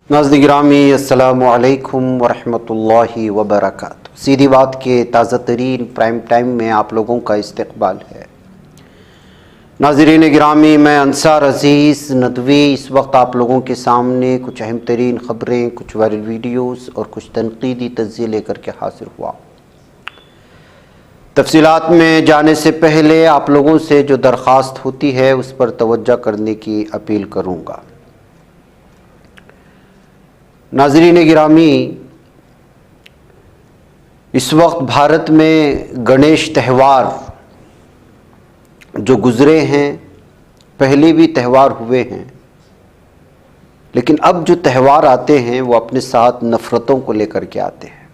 नाज़रीन गिरामी अस्सलामु अलैकुम वरहमतुल्लाहि वबरकातुहू। सीधी बात के ताज़ा तरीन प्राइम टाइम में आप लोगों का इस्तकबाल है। नाज़रीन गिरामी, मैं अंसार अज़ीज़ नदवी इस वक्त आप लोगों के सामने कुछ अहम तरीन ख़बरें, कुछ वायरल वीडियोज़ और कुछ तनक़ीदी तज़्ज़िये लेकर के हाज़िर हुआ। तफ़सीलात में जाने से पहले आप लोगों से जो दरख्वास्त होती है उस पर तवज्जो करने की अपील करूँगा। नाज़रीन गिरामी, इस वक्त भारत में गणेश त्यौहार जो गुज़रे हैं, पहले भी त्यौहार हुए हैं, लेकिन अब जो त्यौहार आते हैं वो अपने साथ नफ़रतों को लेकर के आते हैं।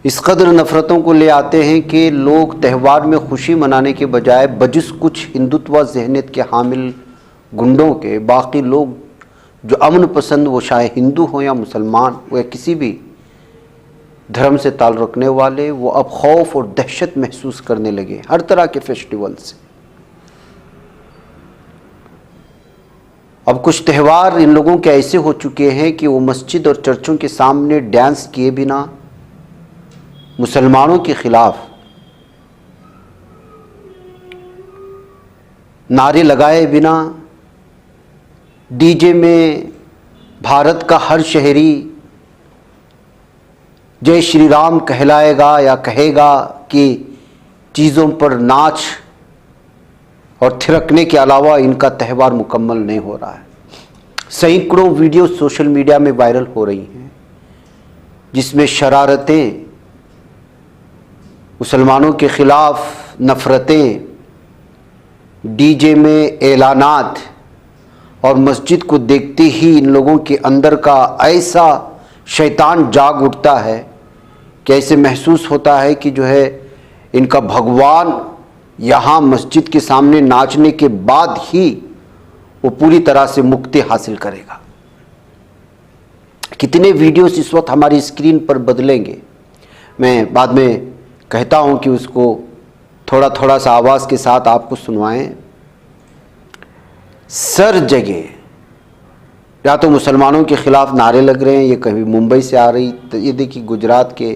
इस कदर नफ़रतों को ले आते हैं कि लोग त्यौहार में खुशी मनाने के बजाय बजिस कुछ हिंदुत्व ज़हनियत के हामिल गुंडों के, बाकी लोग जो अमन पसंद, वो चाहे हिंदू हो या मुसलमान हो या किसी भी धर्म से ताल्लुक़ रखने वाले, वो अब खौफ और दहशत महसूस करने लगे हर तरह के फेस्टिवल से। अब कुछ त्यौहार इन लोगों के ऐसे हो चुके हैं कि वो मस्जिद और चर्चों के सामने डांस किए बिना, मुसलमानों के खिलाफ नारे लगाए बिना, डीजे में भारत का हर शहरी जय श्री राम कहलाएगा या कहेगा कि चीज़ों पर नाच और थिरकने के अलावा इनका त्यौहार मुकम्मल नहीं हो रहा है। सैकड़ों वीडियो सोशल मीडिया में वायरल हो रही हैं जिसमें शरारतें, मुसलमानों के ख़िलाफ़ नफ़रतें, डीजे में ऐलानात और मस्जिद को देखते ही इन लोगों के अंदर का ऐसा शैतान जाग उठता है कि ऐसे महसूस होता है कि जो है इनका भगवान यहाँ मस्जिद के सामने नाचने के बाद ही वो पूरी तरह से मुक्ति हासिल करेगा। कितने वीडियोस इस वक्त हमारी स्क्रीन पर बदलेंगे, मैं बाद में कहता हूँ कि उसको थोड़ा थोड़ा सा आवाज़ के साथ आपको सुनवाएं। सर जगह या तो मुसलमानों के ख़िलाफ़ नारे लग रहे हैं। ये कभी मुंबई से आ रही, तो ये देखिए गुजरात के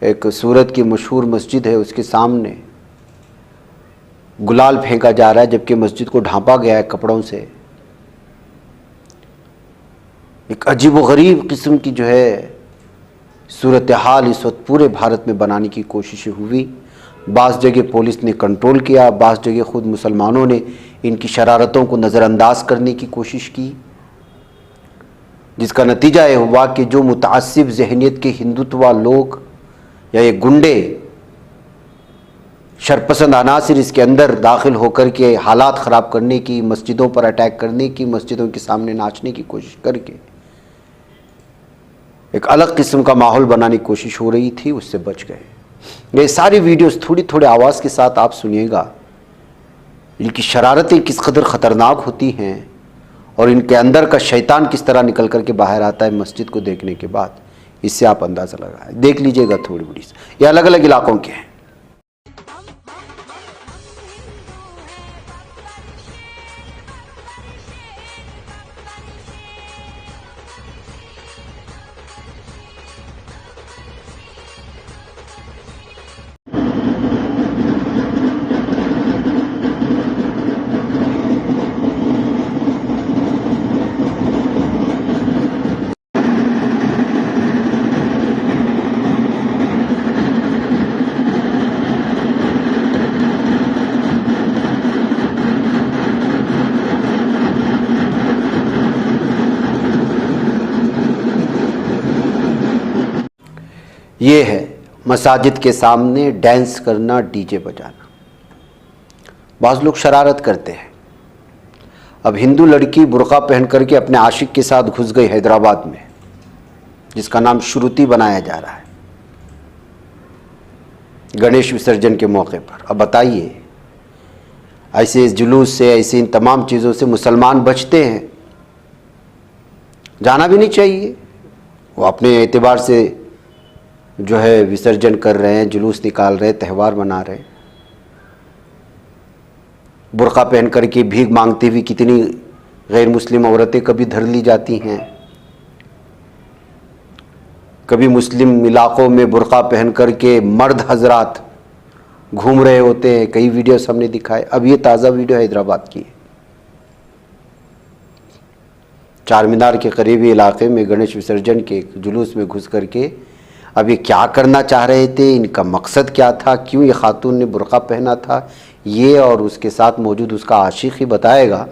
एक सूरत की मशहूर मस्जिद है, उसके सामने गुलाल फेंका जा रहा है जबकि मस्जिद को ढांपा गया है कपड़ों से। एक अजीब व गरीब किस्म की जो है सूरत हाल इस वक्त पूरे भारत में बनाने की कोशिशें हुई। बाज़ जगह पुलिस ने कंट्रोल किया, बाज़ जगह ख़ुद मुसलमानों ने इनकी शरारतों को नज़रअंदाज करने की कोशिश की, जिसका नतीजा ये हुआ कि जो मुतअस्सिब ज़हनियत के हिंदुत्व लोग या ये गुंडे, शरपसंद अनासिर इसके अंदर दाखिल होकर के हालात ख़राब करने की, मस्जिदों पर अटैक करने की, मस्जिदों के सामने नाचने की कोशिश करके एक अलग किस्म का माहौल बनाने की कोशिश हो रही थी, उससे बच गए। ये सारी वीडियोस थोड़ी थोड़ी आवाज़ के साथ आप सुनिएगा। इनकी शरारतें किस कदर ख़तरनाक होती हैं और इनके अंदर का शैतान किस तरह निकल कर के बाहर आता है मस्जिद को देखने के बाद, इससे आप अंदाज़ा लगाएं। देख लीजिएगा थोड़ी बड़ी, ये अलग अलग इलाकों के हैं। ये है मसाजिद के सामने डांस करना, डीजे बजाना। बाज़ लोग शरारत करते हैं। अब हिंदू लड़की बुर्का पहन करके अपने आशिक के साथ घुस गई हैदराबाद में, जिसका नाम श्रुति बनाया जा रहा है, गणेश विसर्जन के मौके पर। अब बताइए, ऐसे जुलूस से, ऐसे इन तमाम चीज़ों से मुसलमान बचते हैं? जाना भी नहीं चाहिए। वो अपने एतबार से जो है विसर्जन कर रहे हैं, जुलूस निकाल रहे हैं, त्यौहार मना रहे हैं। बुर्का पहन करके भीख मांगती हुई कितनी गैर मुस्लिम औरतें कभी धर ली जाती हैं, कभी मुस्लिम इलाकों में बुर्का पहन करके मर्द हजरात घूम रहे होते हैं। कई वीडियोस हमने दिखाए। अब ये ताज़ा वीडियो हैदराबाद की है। चार मीनार के करीबी इलाके में गणेश विसर्जन के जुलूस में घुस करके अब ये क्या करना चाह रहे थे, इनका मकसद क्या था, क्यों ये खातून ने बुर्का पहना था, ये और उसके साथ मौजूद उसका आशिक ही बताएगा।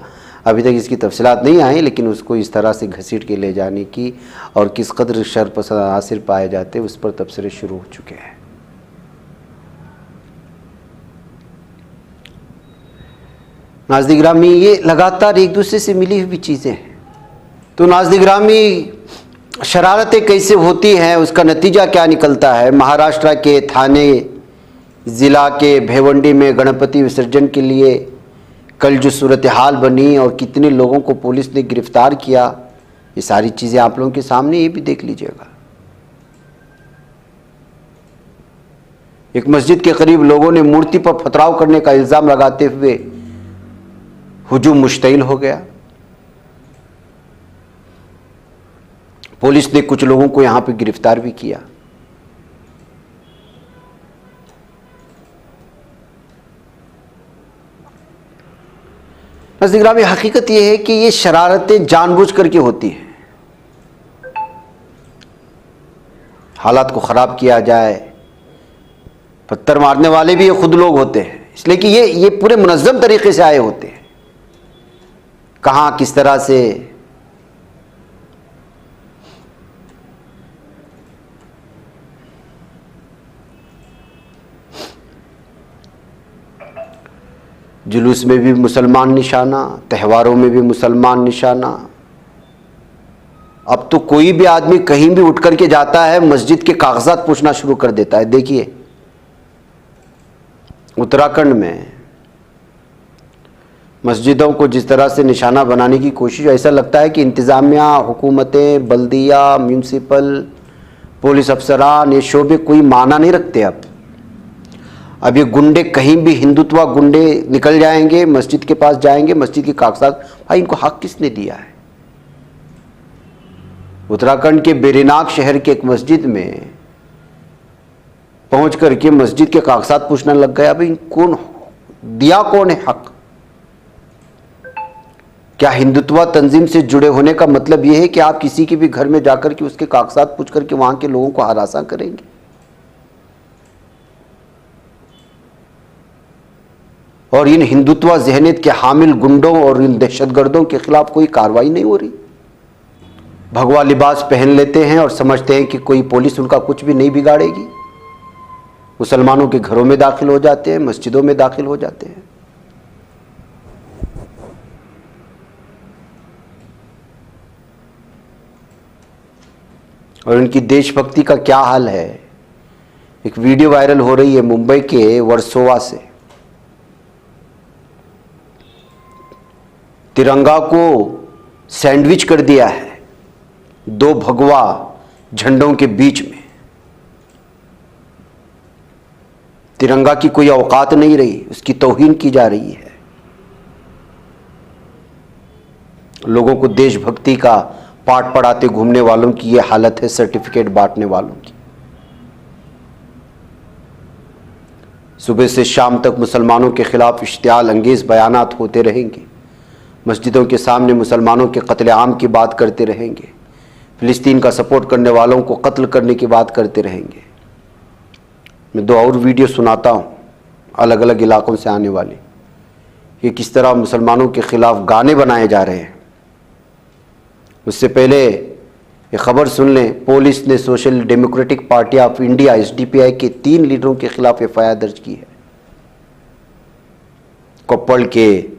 अभी तक इसकी तफसीलात नहीं आई, लेकिन उसको इस तरह से घसीट के ले जाने की और किस कदर शर पसंद आसिर पाए जाते उस पर तबसरे शुरू हो चुके हैं। नाज़रीन गिरामी, ये लगातार एक दूसरे से मिली हुई चीज़ें हैं। तो नाज़रीन गिरामी, शरारतें कैसे होती हैं, उसका नतीजा क्या निकलता है। महाराष्ट्र के थाने ज़िला के भेवंडी में गणपति विसर्जन के लिए कल जो सूरत हाल बनी और कितने लोगों को पुलिस ने गिरफ्तार किया, ये सारी चीज़ें आप लोगों के सामने, ये भी देख लीजिएगा। एक मस्जिद के करीब लोगों ने मूर्ति पर पथराव करने का इल्ज़ाम लगाते हुए हुजूम मुश्तइल हो गया। पुलिस ने कुछ लोगों को यहां पे गिरफ्तार भी किया। नाज़रीन में हकीकत यह है कि ये शरारतें जानबूझ करके होती हैं। हालात को ख़राब किया जाए। पत्थर मारने वाले भी ये खुद लोग होते हैं, इसलिए कि ये पूरे मुनज़्ज़म तरीके से आए होते हैं। कहाँ किस तरह से जुलूस में भी मुसलमान निशाना, त्योहारों में भी मुसलमान निशाना। अब तो कोई भी आदमी कहीं भी उठ करके जाता है, मस्जिद के कागजात पूछना शुरू कर देता है। देखिए उत्तराखंड में मस्जिदों को जिस तरह से निशाना बनाने की कोशिश, ऐसा लगता है कि इंतज़ामिया, हुकूमतें, बल्दिया, म्यूनसिपल, पुलिस अफसरान, ये शोबे कोई माना नहीं रखते। अब ये गुंडे कहीं भी हिंदुत्व गुंडे निकल जाएंगे, मस्जिद के पास जाएंगे, मस्जिद के कागजात, भाई इनको हक किसने दिया है। उत्तराखंड के बेरीनाग शहर के एक मस्जिद में पहुंच करके मस्जिद के कागजात पूछने लग गया। भाई कौन दिया, कौन है हक। क्या हिंदुत्व तंजीम से जुड़े होने का मतलब यह है कि आप किसी के भी घर में जाकर के उसके कागजात पूछ करके वहां के लोगों को हरासा करेंगे। और इन हिंदुत्व ज़हनियत के हामिल गुंडों और इन दहशतगर्दों के खिलाफ कोई कार्रवाई नहीं हो रही। भगवा लिबास पहन लेते हैं और समझते हैं कि कोई पुलिस उनका कुछ भी नहीं बिगाड़ेगी। मुसलमानों के घरों में दाखिल हो जाते हैं, मस्जिदों में दाखिल हो जाते हैं। और उनकी देशभक्ति का क्या हाल है। एक वीडियो वायरल हो रही है मुंबई के वर्सोवा से। तिरंगा को सैंडविच कर दिया है दो भगवा झंडों के बीच में। तिरंगा की कोई औकात नहीं रही, उसकी तौहीन की जा रही है। लोगों को देशभक्ति का पाठ पढ़ाते घूमने वालों की यह हालत है, सर्टिफिकेट बांटने वालों की। सुबह से शाम तक मुसलमानों के खिलाफ इश्तियाल अंगेज बयानात होते रहेंगे। मस्जिदों के सामने मुसलमानों के कत्लेआम की बात करते रहेंगे। फ़िलिस्तीन का सपोर्ट करने वालों को कत्ल करने की बात करते रहेंगे। मैं दो और वीडियो सुनाता हूँ अलग अलग इलाकों से आने वाली, कि किस तरह मुसलमानों के ख़िलाफ़ गाने बनाए जा रहे हैं। उससे पहले ये खबर सुन लें। पुलिस ने social democratic party of India SDPI के 3 लीडरों के खिलाफ FIR दर्ज की है। कोप्पल के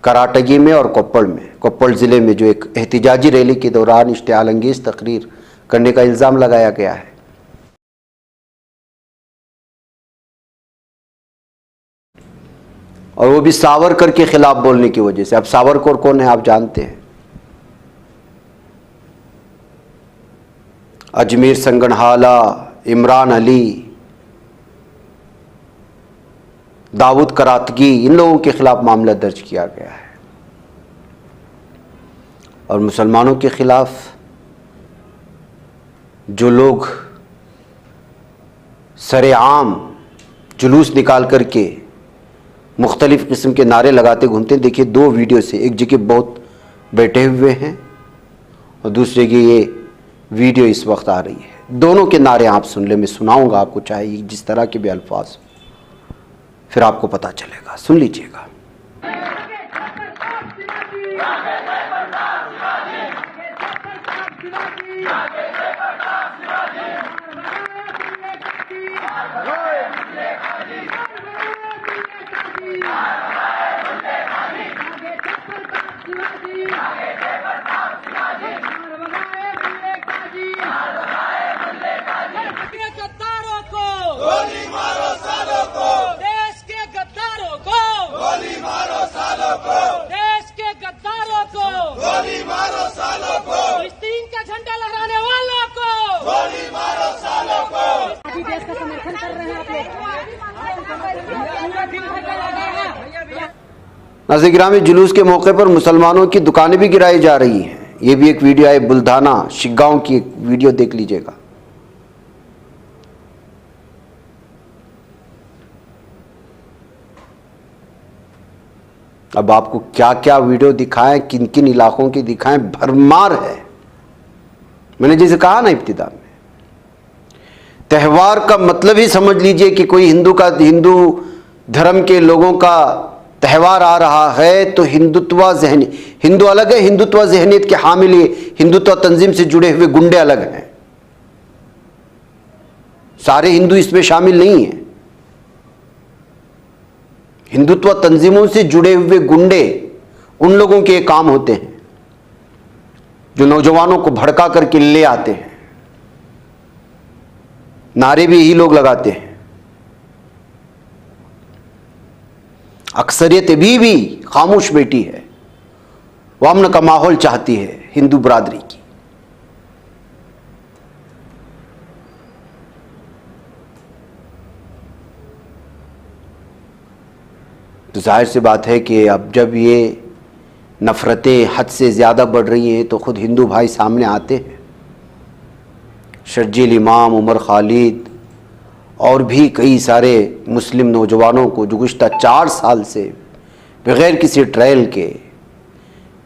कराटगी में और कोप्पल में। कोप्पल ज़िले में जो एक एहतिजाजी रैली के दौरान इश्तियाल अंगेज तकरीर करने का इल्ज़ाम लगाया गया है। और वो भी सावरकर के खिलाफ बोलने की वजह से। अब सावरकर कौन है आप जानते हैं। अजमेर संगनहाला, इमरान अली, दाऊद करातगी, इन लोगों के खिलाफ मामला दर्ज किया गया है। और मुसलमानों के ख़िलाफ़ जो लोग सरेआम जुलूस निकाल करके मुख्तलिफ़ किस्म के नारे लगाते घूमते हैं। देखिए 2 वीडियो से, एक जगह बहुत बैठे हुए हैं और दूसरे की ये वीडियो इस वक्त आ रही है। दोनों के नारे आप सुन ले, मैं सुनाऊंगा आपको, चाहे जिस तरह के भी अल्फाज, फिर आपको पता चलेगा। सुन लीजिएगा। गद्दारों को गोली मारो, सालों को देश के गद्दारों को गोली मारो, सालों को देश के गद्दारों को गोली मारो, सालों को फिलिस्तीन का झंडा लहराने वालों को गोली मारो, सालों को। अभी देश का समर्थन कर रहे हैं आप लोग। नाज़रीन गिरामी, जुलूस के मौके पर मुसलमानों की दुकानें भी गिराई जा रही हैं। ये भी एक वीडियो है, बुल्धाना शिगांव की एक वीडियो देख लीजिएगा। अब आपको क्या क्या वीडियो दिखाएं, किन किन इलाकों की दिखाएं, भरमार है। मैंने जैसे कहा ना इब्तिदा में, त्यौहार का मतलब ही समझ लीजिए कि कोई हिंदू धर्म के लोगों का त्यौहार आ रहा है तो हिंदू अलग है, हिंदुत्व ज़हनियत के हामिल हिंदुत्व तंजीम से जुड़े हुए गुंडे अलग हैं। सारे हिंदू इसमें शामिल नहीं हैं। हिंदुत्व तंजीमों से जुड़े हुए गुंडे उन लोगों के काम होते हैं जो नौजवानों को भड़का करके ले आते हैं, नारे भी यही लोग लगाते हैं। अक्सरियत भी खामोश बैठी है, वो अमन का माहौल चाहती है हिंदू बरादरी की। तो जाहिर सी बात है कि अब जब ये नफ़रतें हद से ज़्यादा बढ़ रही हैं तो ख़ुद हिंदू भाई सामने आते हैं। शर्जील इमाम, उमर खालिद और भी कई सारे मुस्लिम नौजवानों को जो गुज़श्ता 4 साल से बग़ैर किसी ट्रायल के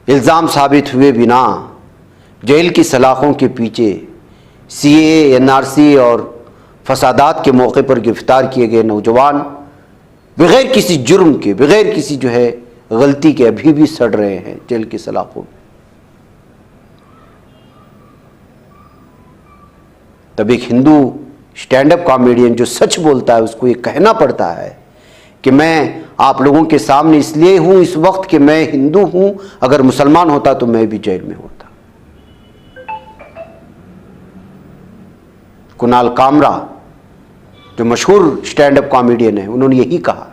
इल्ज़ाम साबित हुए बिना जेल की सलाखों के पीछे CAA, NRC और फसादात के मौके पर गिरफ़्तार किए गए नौजवान बग़ैर किसी जुर्म के, बग़ैर किसी जो है गलती के अभी भी सड़ रहे हैं जेल की सलाखों में। तब एक हिंदू स्टैंड अप कॉमेडियन जो सच बोलता है उसको ये कहना पड़ता है कि मैं आप लोगों के सामने इसलिए हूं इस वक्त कि मैं हिंदू हूं, अगर मुसलमान होता तो मैं भी जेल में होता। कुणाल कामरा जो मशहूर स्टैंड अप कॉमेडियन है, उन्होंने यही कहा।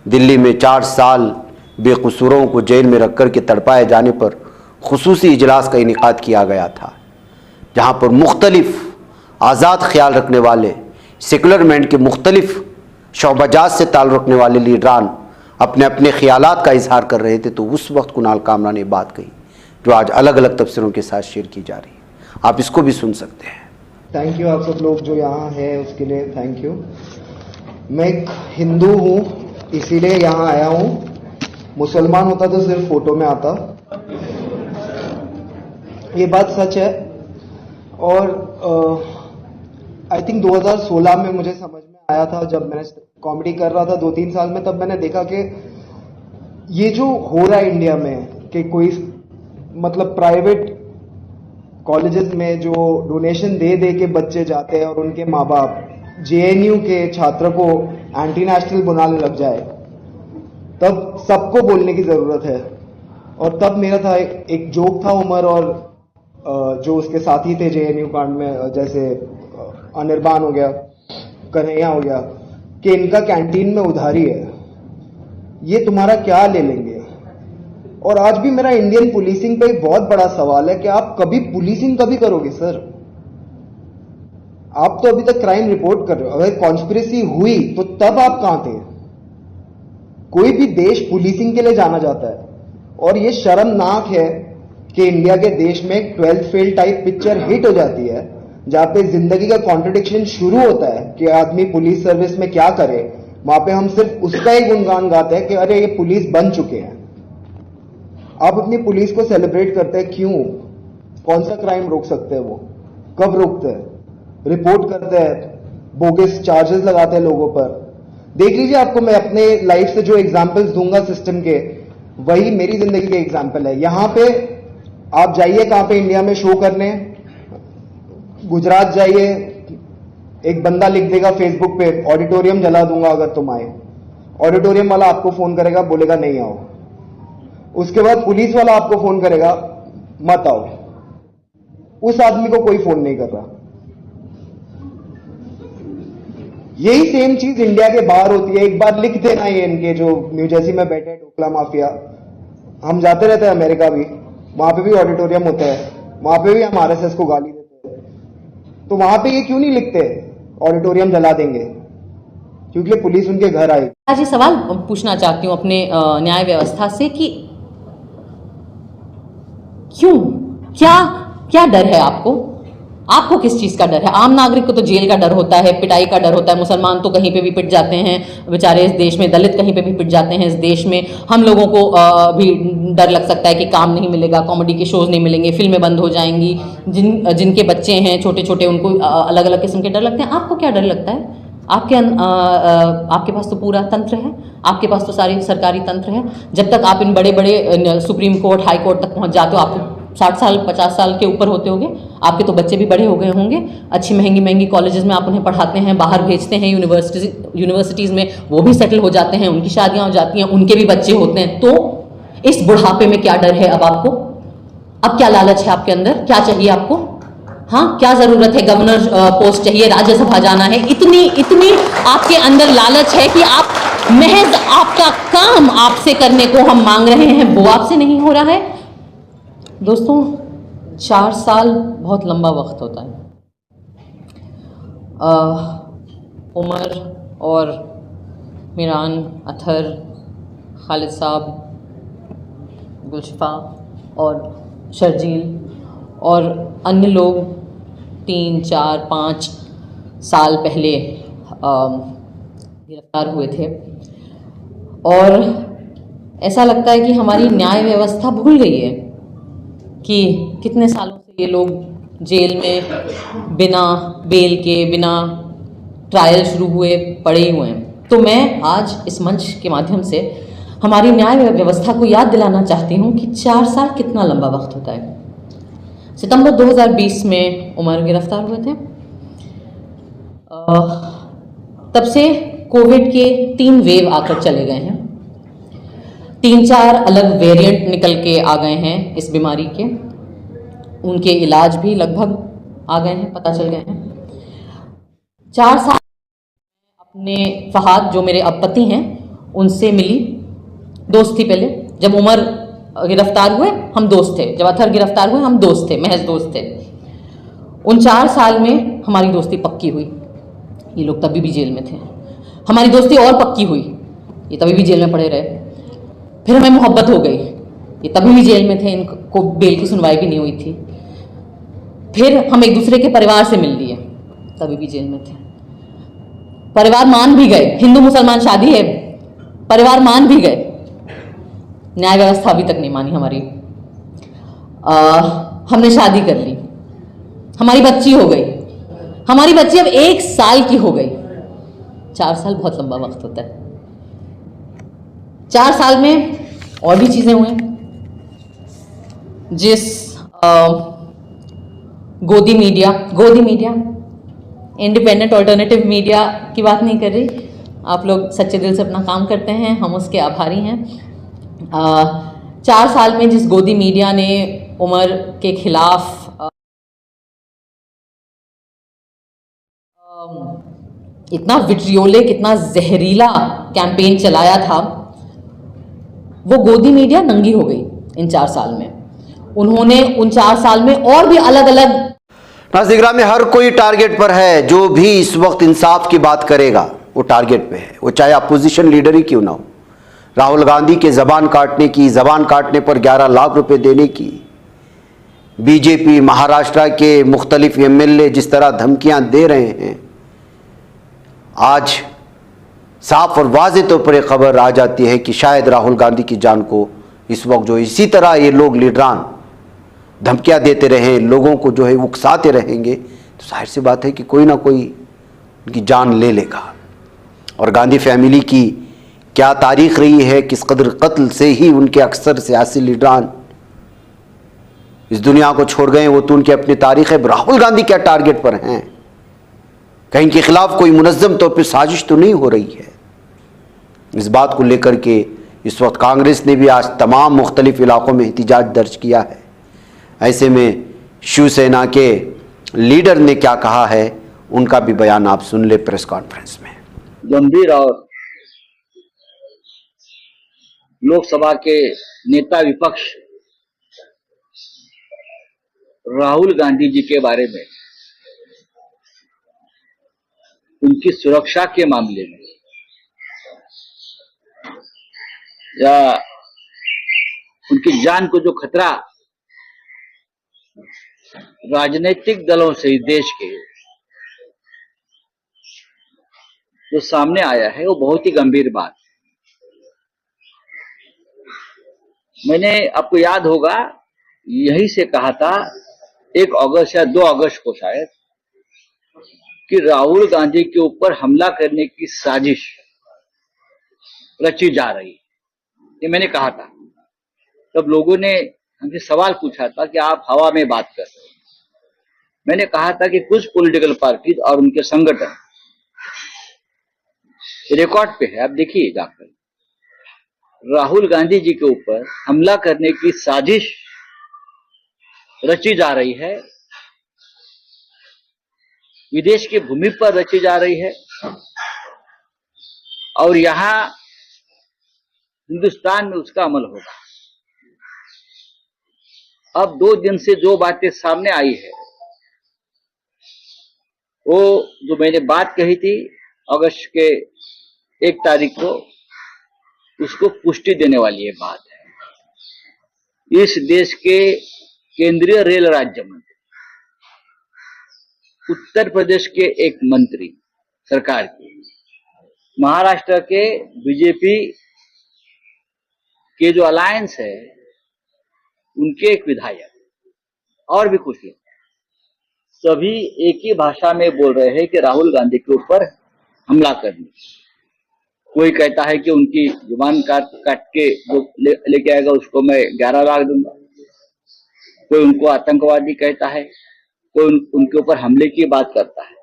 दिल्ली में 4 साल बेकसूरों को जेल में रख कर के तड़पाए जाने पर खुसूसी इजलास का इनेकाद किया गया था, जहाँ पर मुख्तलिफ आज़ाद ख्याल रखने वाले सेकुलर मैंड के मुख्तलिफ शोबाजात से ताल्लुक़ रखने वाले लीडरान अपने अपने ख्यालात का इजहार कर रहे थे। तो उस वक्त कुणाल कामरा ने बात कही जो आज अलग अलग तफसीरों के साथ शेयर की जा रही है। आप इसको भी सुन सकते हैं। थैंक यू आप सब लोग जो यहाँ हैं उसके लिए थैंक यू। मैं एक हिंदू हूँ इसीलिए यहाँ आया हूँ, मुसलमान होता तो सिर्फ फोटो में आता, ये बात सच है। और आई थिंक 2016 में मुझे समझ में आया था, जब मैंने कॉमेडी कर रहा था 2-3 साल में, तब मैंने देखा कि ये जो हो रहा है इंडिया में कि कोई मतलब प्राइवेट कॉलेजेस में जो डोनेशन दे दे के बच्चे जाते हैं और उनके माँ बाप JNU के छात्र को एंटी नेशनल बनाने लग जाए, तब सबको बोलने की जरूरत है। और तब मेरा था एक जोक था उमर और जो उसके साथी थे JNU कांड में, जैसे अनिर्बान हो गया, कन्हैया हो गया, कि इनका कैंटीन में उधारी है, ये तुम्हारा क्या ले लेंगे। और आज भी मेरा इंडियन पुलिसिंग पे एक बहुत बड़ा सवाल है कि आप कभी पुलिसिंग कभी करोगे सर? आप तो अभी तक क्राइम रिपोर्ट कर रहे हो, अगर कॉन्स्पिरेसी हुई तो तब आप कहां थे? कोई भी देश पुलिसिंग के लिए जाना जाता है और ये शर्मनाक है कि इंडिया के देश में एक 12th fail type picture hit हो जाती है, जहां पे जिंदगी का कॉन्ट्रडिक्शन शुरू होता है कि आदमी पुलिस सर्विस में क्या करे, वहां पे हम सिर्फ उसका ही गुणगान गाते हैं कि अरे ये पुलिस बन चुके हैं। आप अपनी पुलिस को सेलिब्रेट करते हैं, क्यों? कौन सा क्राइम रोक सकते हैं वो? कब रोकते हैं? रिपोर्ट करते हैं, बोगस चार्जेस लगाते हैं लोगों पर। देख लीजिए, आपको मैं अपने लाइफ से जो एग्जांपल्स दूंगा सिस्टम के, वही मेरी जिंदगी के एग्जांपल है। यहां पे आप जाइए कहां पे इंडिया में शो करने, गुजरात जाइए, एक बंदा लिख देगा फेसबुक पे ऑडिटोरियम जला दूंगा अगर तुम आए। ऑडिटोरियम वाला आपको फोन करेगा, बोलेगा नहीं आओ। उसके बाद पुलिस वाला आपको फोन करेगा, मत आओ। उस आदमी को कोई फोन नहीं कर रहा। यही सेम चीज इंडिया के बाहर होती है। एक बार लिख देना, ये इनके जो न्यू जर्सी में बैठे ढोकला माफिया, हम जाते रहते हैं अमेरिका भी, वहां पे भी ऑडिटोरियम होता है, वहां पे भी हम आरएसएस को गाली देते हैं। तो वहां पे ये क्यों नहीं लिखते ऑडिटोरियम जला देंगे? क्योंकि पुलिस उनके घर आई। आज ये सवाल पूछना चाहती हूँ अपने न्याय व्यवस्था से कि क्यों, क्या डर है आपको किस चीज का डर है? आम नागरिक को तो जेल का डर होता है, पिटाई का डर होता है। मुसलमान तो कहीं पे भी पिट जाते हैं बेचारे इस देश में, दलित कहीं पे भी पिट जाते हैं इस देश में। हम लोगों को भी डर लग सकता है कि काम नहीं मिलेगा, कॉमेडी के शोज नहीं मिलेंगे, फिल्में बंद हो जाएंगी। जिनके बच्चे हैं छोटे छोटे, उनको अलग अलग किस्म के डर लगते हैं। आपको क्या डर लगता है? आपके पास तो पूरा तंत्र है, आपके पास तो सारी सरकारी तंत्र है। जब तक आप इन बड़े बड़े सुप्रीम कोर्ट, हाई कोर्ट तक पहुंच जाते हो, आपको 60 साल 50 साल के ऊपर होते होंगे, आपके तो बच्चे भी बड़े हो गए होंगे। अच्छी महंगी कॉलेजेस में आप उन्हें पढ़ाते हैं, बाहर भेजते हैं, यूनिवर्सिटीज़ में वो भी सेटल हो जाते हैं, उनकी शादियां हो जाती हैं, उनके भी बच्चे होते हैं। तो इस बुढ़ापे में क्या डर है अब आपको? अब क्या लालच है आपके अंदर? क्या चाहिए आपको? हाँ, क्या जरूरत है? गवर्नर पोस्ट चाहिए, राज्यसभा जाना है, इतनी आपके अंदर लालच है कि आप महज आपका काम आपसे करने को हम मांग रहे हैं, वो आपसे नहीं हो रहा है। दोस्तों, 4 साल बहुत लंबा वक्त होता है। उमर और मीरान, अथर, खालिद साहब, गुलशिफा और शर्जील और अन्य लोग 3, 4, 5 साल पहले गिरफ्तार हुए थे। और ऐसा लगता है कि हमारी न्याय व्यवस्था भूल गई है कि कितने सालों से ये लोग जेल में बिना बेल के, बिना ट्रायल शुरू हुए पड़े ही हुए हैं। तो मैं आज इस मंच के माध्यम से हमारी न्याय व्यवस्था को याद दिलाना चाहती हूँ कि 4 साल कितना लंबा वक्त होता है। सितंबर 2020 में उमर गिरफ्तार हुए थे। तब से कोविड के 3 वेव आकर चले गए हैं। 3-4 अलग वेरिएंट निकल के आ गए हैं इस बीमारी के। उनके इलाज भी लगभग आ गए हैं, पता चल गए हैं। 4 साल अपने फहाद, जो मेरे अब पति हैं, उनसे मिली। दोस्त थी पहले। जब उमर गिरफ्तार हुए हम दोस्त थे, जब अथर गिरफ्तार हुए हम दोस्त थे, महज दोस्त थे। उन 4 साल में हमारी दोस्ती पक्की हुई। ये लोग तभी भी जेल में थे। हमारी दोस्ती और पक्की हुई, ये तभी भी जेल में पड़े रहे। फिर हमें मोहब्बत हो गई, ये तभी भी जेल में थे, इनको बेल की सुनवाई भी नहीं हुई थी। फिर हम एक दूसरे के परिवार से मिल लिए, तभी भी जेल में थे। परिवार मान भी गए, हिंदू मुसलमान शादी है, परिवार मान भी गए। न्याय व्यवस्था अभी तक नहीं मानी हमारी। हमने शादी कर ली, हमारी बच्ची हो गई, हमारी बच्ची अब 1 साल की हो गई। 4 साल बहुत लंबा वक्त होता है। 4 साल में और भी चीजें हुई। जिस गोदी मीडिया इंडिपेंडेंट ऑल्टरनेटिव मीडिया की बात नहीं कर रही, आप लोग सच्चे दिल से अपना काम करते हैं, हम उसके आभारी हैं। 4 साल में जिस गोदी मीडिया ने उमर के खिलाफ इतना विट्रियोलिक, इतना जहरीला कैंपेन चलाया था, वो गोदी मीडिया नंगी हो गई इन 4 साल में। उन्होंने उन 4 साल में और भी अलग अलग नाज़िग्राम में हर कोई टारगेट पर है। जो भी इस वक्त इंसाफ की बात करेगा वो टारगेट पे है, वो चाहे अपोजिशन लीडर ही क्यों ना हो। राहुल गांधी के जबान काटने पर 11 लाख रुपए देने की बीजेपी महाराष्ट्र के मुख्तलिफ एमएलए जिस तरह धमकियां दे रहे हैं, आज साफ और वाज़ेह तौर पर एक खबर आ जाती है कि शायद राहुल गांधी की जान को इस वक्त जो इसी तरह ये लोग लीडरान धमकियां देते रहे, लोगों को जो है उकसाते रहेंगे, तो जाहिर सी बात है कि कोई ना कोई उनकी जान ले लेगा। और गांधी फैमिली की क्या तारीख रही है, किस कदर कत्ल से ही उनके अक्सर सियासी लीडरान इस दुनिया को छोड़ गए, वो तो उनकी अपनी तारीख है। राहुल गांधी क्या टारगेट पर हैं? कहीं इनके खिलाफ कोई मुनज़्ज़म तौर पर साजिश तो नहीं हो रही है? इस बात को लेकर के इस वक्त कांग्रेस ने भी आज तमाम मुख्तलिफ इलाकों में एहतिजाज दर्ज किया है। ऐसे में शिवसेना के लीडर ने क्या कहा है, उनका भी बयान आप सुन ले प्रेस कॉन्फ्रेंस में। गंभीर और लोकसभा के नेता विपक्ष राहुल गांधी जी के बारे में, उनकी सुरक्षा के मामले में या उनकी जान को जो खतरा राजनीतिक दलों से इस देश के जो सामने आया है, वो बहुत ही गंभीर बात है। मैंने, आपको याद होगा, यही से कहा था 1 अगस्त या 2 अगस्त को शायद, कि राहुल गांधी के ऊपर हमला करने की साजिश रची जा रही है। ये मैंने कहा था। तब लोगों ने हमसे सवाल पूछा था कि आप हवा में बात कर रहे हैं। मैंने कहा था कि कुछ पॉलिटिकल पार्टी और उनके संगठन, रिकॉर्ड पे है, आप देखिए जाकर, राहुल गांधी जी के ऊपर हमला करने की साजिश रची जा रही है, विदेश की भूमि पर रची जा रही है, और यहां हिंदुस्तान में उसका अमल होगा। अब 2 दिन से जो बातें सामने आई है, वो जो मैंने बात कही थी अगस्त के 1 तारीख को, उसको पुष्टि देने वाली ये बात है। इस देश के केंद्रीय रेल राज्य मंत्री, उत्तर प्रदेश के एक मंत्री सरकार की, महाराष्ट्र के बीजेपी के जो अलायंस है उनके एक विधायक और भी कुछ लोग, सभी एक ही भाषा में बोल रहे हैं कि राहुल गांधी के ऊपर हमला करने। कोई कहता है कि उनकी जुबान काट के जो लेके आएगा उसको मैं 11 लाख दूंगा, कोई उनको आतंकवादी कहता है, कोई उनके ऊपर हमले की बात करता है।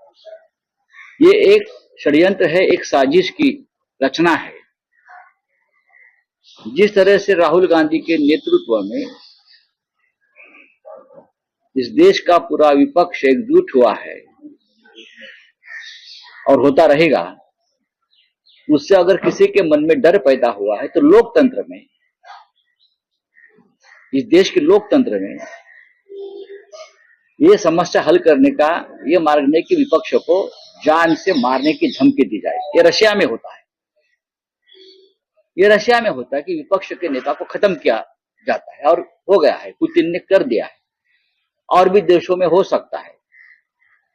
ये एक षड्यंत्र है, एक साजिश की रचना है। जिस तरह से राहुल गांधी के नेतृत्व में इस देश का पूरा विपक्ष एकजुट हुआ है और होता रहेगा, उससे अगर किसी के मन में डर पैदा हुआ है, तो लोकतंत्र में, इस देश के लोकतंत्र में ये समस्या हल करने का ये मार्ग नहीं कि विपक्ष को जान से मारने की धमकी दी जाए। ये रशिया में होता है, ये रशिया में होता है कि विपक्ष के नेता को खत्म किया जाता है, और हो गया है, पुतिन ने कर दिया है। और भी देशों में हो सकता है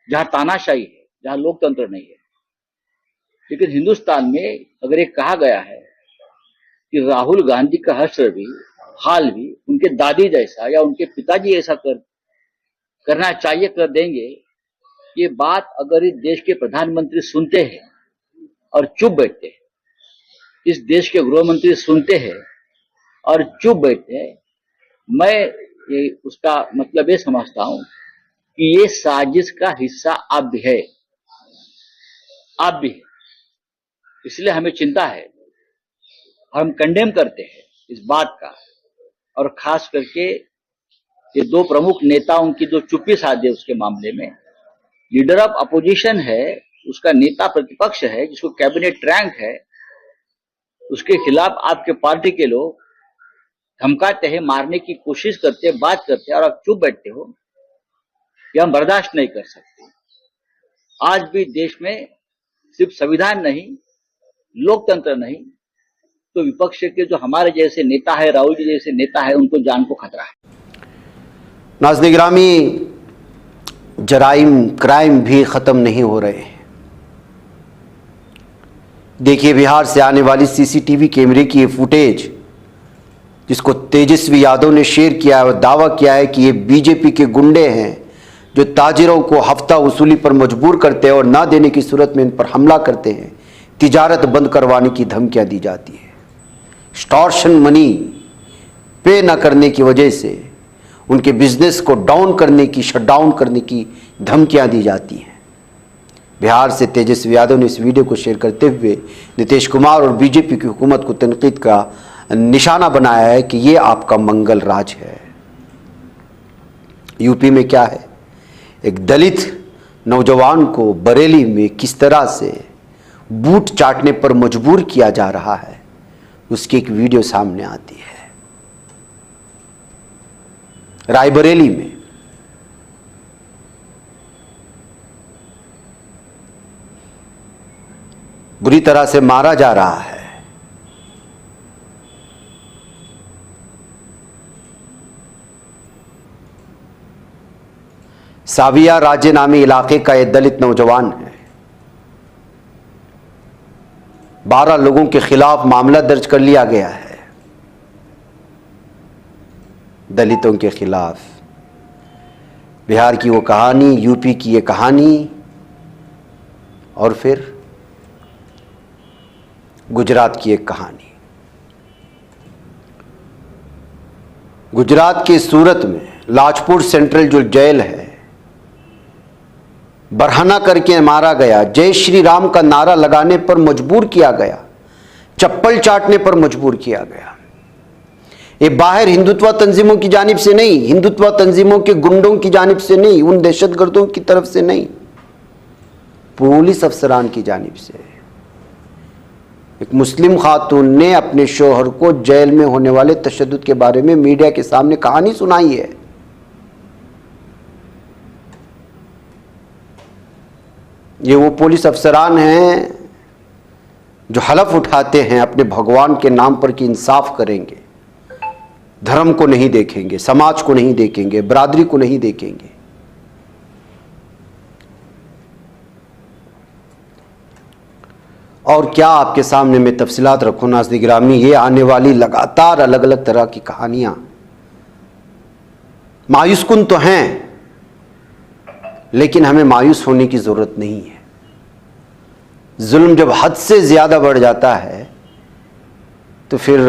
जहां तानाशाही है, जहां लोकतंत्र नहीं है। लेकिन हिंदुस्तान में अगर ये कहा गया है कि राहुल गांधी का हश्र भी, हाल भी उनके दादी जैसा या उनके पिताजी ऐसा करना चाहिए, कर देंगे, ये बात अगर इस देश के प्रधानमंत्री सुनते हैं और चुप बैठते हैं, इस देश के गृह मंत्री सुनते हैं और चुप बैठते हैं, मैं ये उसका मतलब ये समझता हूं कि ये साजिश का हिस्सा आप भी है, आप भी है। इसलिए हमें चिंता है, हम कंडेम करते हैं इस बात का, और खास करके ये 2 प्रमुख नेताओं की जो चुप्पी साधे उसके मामले में, लीडर ऑफ अपोजिशन है, उसका नेता प्रतिपक्ष है, जिसको कैबिनेट रैंक है, उसके खिलाफ आपके पार्टी के लोग धमकाते हैं, मारने की कोशिश करते हैं, बात करते हैं, और आप चुप बैठते हो, ये हम बर्दाश्त नहीं कर सकते। आज भी देश में सिर्फ संविधान नहीं, लोकतंत्र नहीं, तो विपक्ष के जो हमारे जैसे नेता है, राहुल जी जैसे नेता है, उनको जान को खतरा है। नाज़रीन गिरामी, जराइम क्राइम भी ख़त्म नहीं हो रहे हैं। देखिए, बिहार से आने वाली सीसीटीवी कैमरे की ये फुटेज, जिसको तेजस्वी यादव ने शेयर किया है और दावा किया है कि ये बीजेपी के गुंडे हैं जो ताजिरों को हफ्ता वसूली पर मजबूर करते हैं और ना देने की सूरत में इन पर हमला करते हैं। तिजारत बंद करवाने की धमकियां दी जाती है। एक्सटॉर्शन मनी पे न करने की वजह से उनके बिजनेस को डाउन करने की, शटडाउन करने की धमकियां दी जाती हैं। बिहार से तेजस्वी यादव ने इस वीडियो को शेयर करते हुए नीतीश कुमार और बीजेपी की हुकूमत को तनकीद का निशाना बनाया है कि ये आपका मंगल राज है। यूपी में क्या है, एक दलित नौजवान को बरेली में किस तरह से बूट चाटने पर मजबूर किया जा रहा है, उसकी एक वीडियो सामने आती है। रायबरेली में बुरी तरह से मारा जा रहा है। साविया राज्य नामी इलाके का यह दलित नौजवान है। 12 लोगों के खिलाफ मामला दर्ज कर लिया गया है। दलितों के खिलाफ बिहार की वो कहानी, यूपी की ये कहानी, और फिर गुजरात की एक कहानी। गुजरात के सूरत में लाजपुर सेंट्रल जो जेल है, बरहना करके मारा गया, जय श्री राम का नारा लगाने पर मजबूर किया गया, चप्पल चाटने पर मजबूर किया गया। ये बाहर हिंदुत्व तंजीमों की जानिब से नहीं, हिंदुत्व तंजीमों के गुंडों की जानिब से नहीं, उन दहशतगर्दों की तरफ से नहीं, पुलिस अफसरान की जानिब से। एक मुस्लिम खातून ने अपने शोहर को जेल में होने वाले तशद्दुद के बारे में मीडिया के सामने कहानी सुनाई है। ये वो पुलिस अफसरान हैं जो हलफ उठाते हैं अपने भगवान के नाम पर कि इंसाफ करेंगे, धर्म को नहीं देखेंगे, समाज को नहीं देखेंगे, बरादरी को नहीं देखेंगे। और क्या आपके सामने मैं तफसीलात रखूं नाज़रीन गिरामी, ये आने वाली लगातार अलग अलग तरह की कहानियां मायूस कुन तो हैं, लेकिन हमें मायूस होने की ज़रूरत नहीं है। जुल्म जब हद से ज़्यादा बढ़ जाता है तो फिर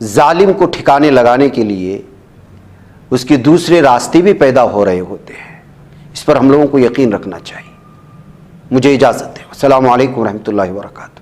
जालिम को ठिकाने लगाने के लिए उसके दूसरे रास्ते भी पैदा हो रहे होते हैं। इस पर हम लोगों को यकीन रखना चाहिए। मुझे इजाज़त है। अस्सलामु अलैकुम रहमतुल्लाहि व बरकातुहू।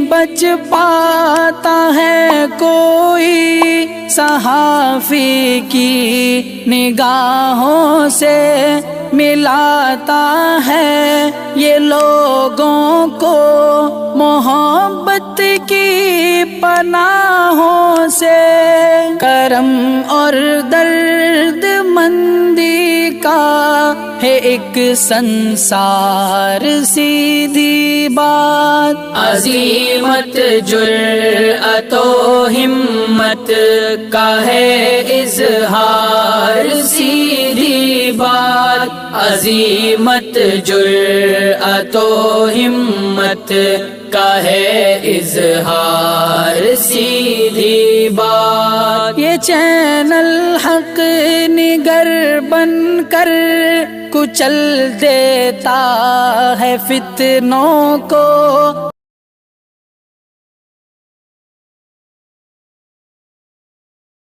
बच पाता है कोई सहाफी की निगाहों से, मिलाता है ये लोगों को मोहब्बत की पनाहों से। करम और दर्द मंदी का है एक संसार, सीधी बात। अजीमत जुर्अतो हिम्मत का है इजहार, सीधी बात। अजीमत जुर्अतो हिम्मत का है इजहार, सीधी बात। ये चैनल हक निगर बनकर कुचल देता है फितनों को।